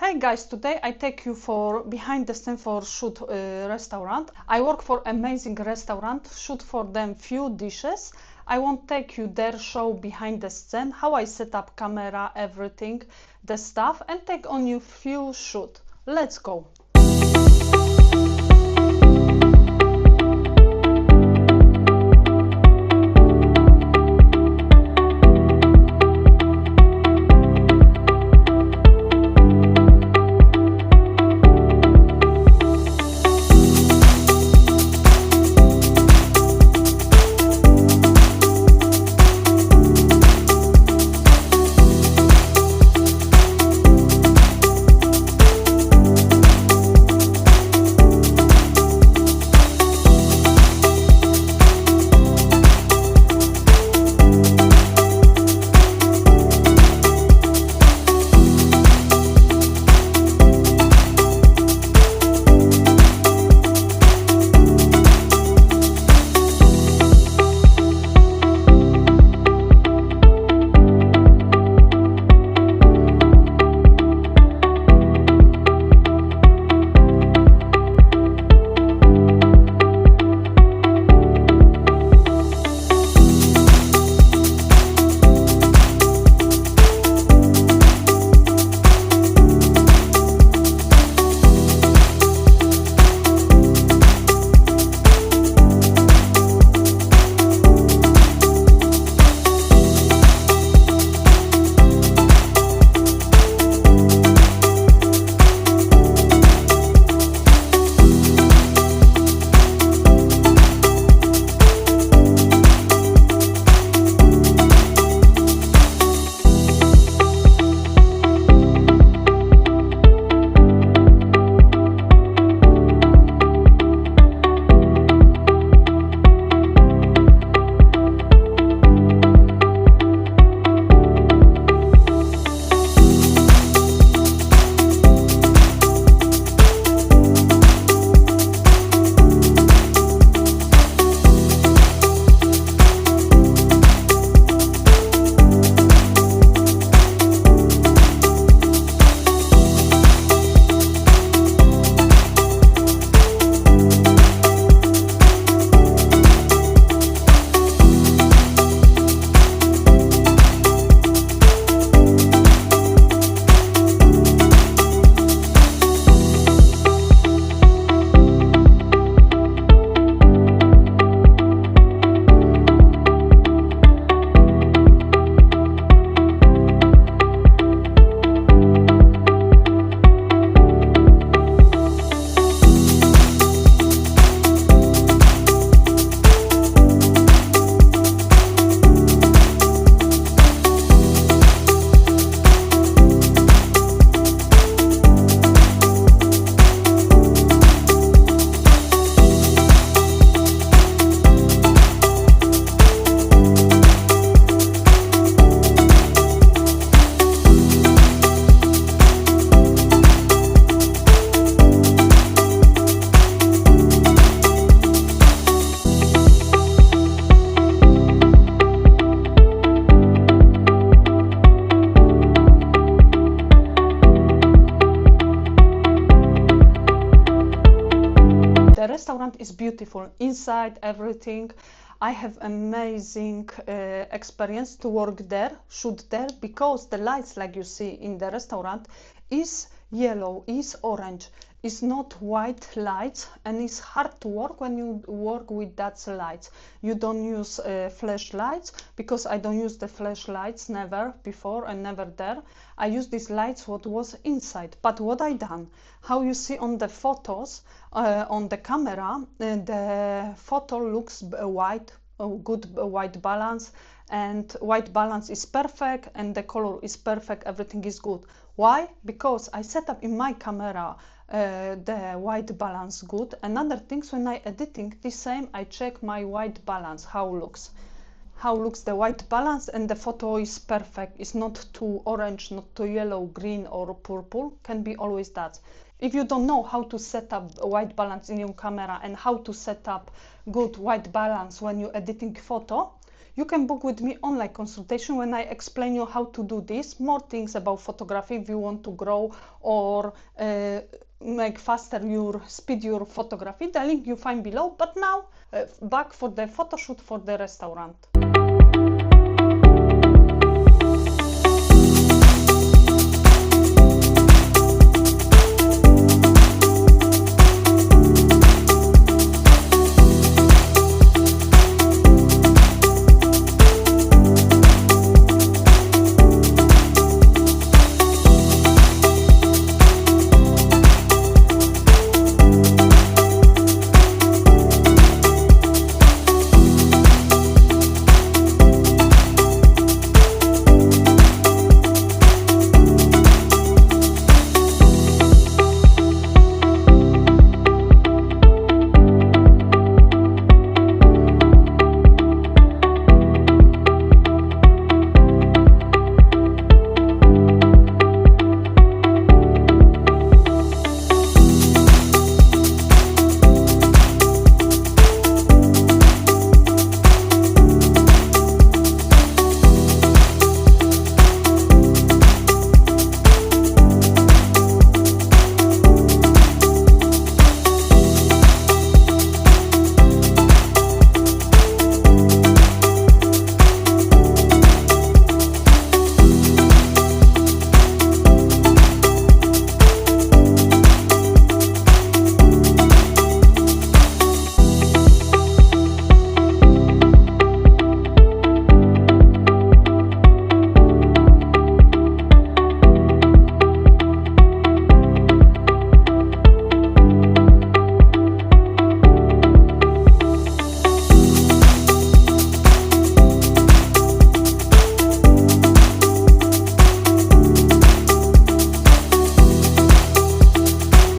Hi guys, today I take you for behind the scene for Shoot restaurant. I work for amazing restaurant, shoot for them few dishes. I won't take you there, show behind the scene, how I set up camera, everything, the stuff, and take on you few shoot. Let's go. The restaurant is beautiful inside, everything. I have amazing experience to work there, shoot there, because the lights like you see in the restaurant is yellow, is orange, is not white lights, and it's hard to work when you work with that lights. You don't use flashlights, because I don't use the flashlights, never before and never there. I use these lights what was inside. But what I done, how you see on the photos on the camera, the photo looks white, good white balance, and white balance is perfect, and the color is perfect, everything is good. Why? Because I set up in my camera the white balance good. Another things, when I editing the same, I check my white balance, how looks the white balance, and the photo is perfect. It's not too orange, not too yellow, green or purple, can be always that. If you don't know how to set up white balance in your camera and how to set up good white balance when you're editing photo, You can book with me online consultation when I explain you how to do this, more things about photography if you want to grow or make faster speed your photography. The link you find below. But now back for the photo shoot for the restaurant.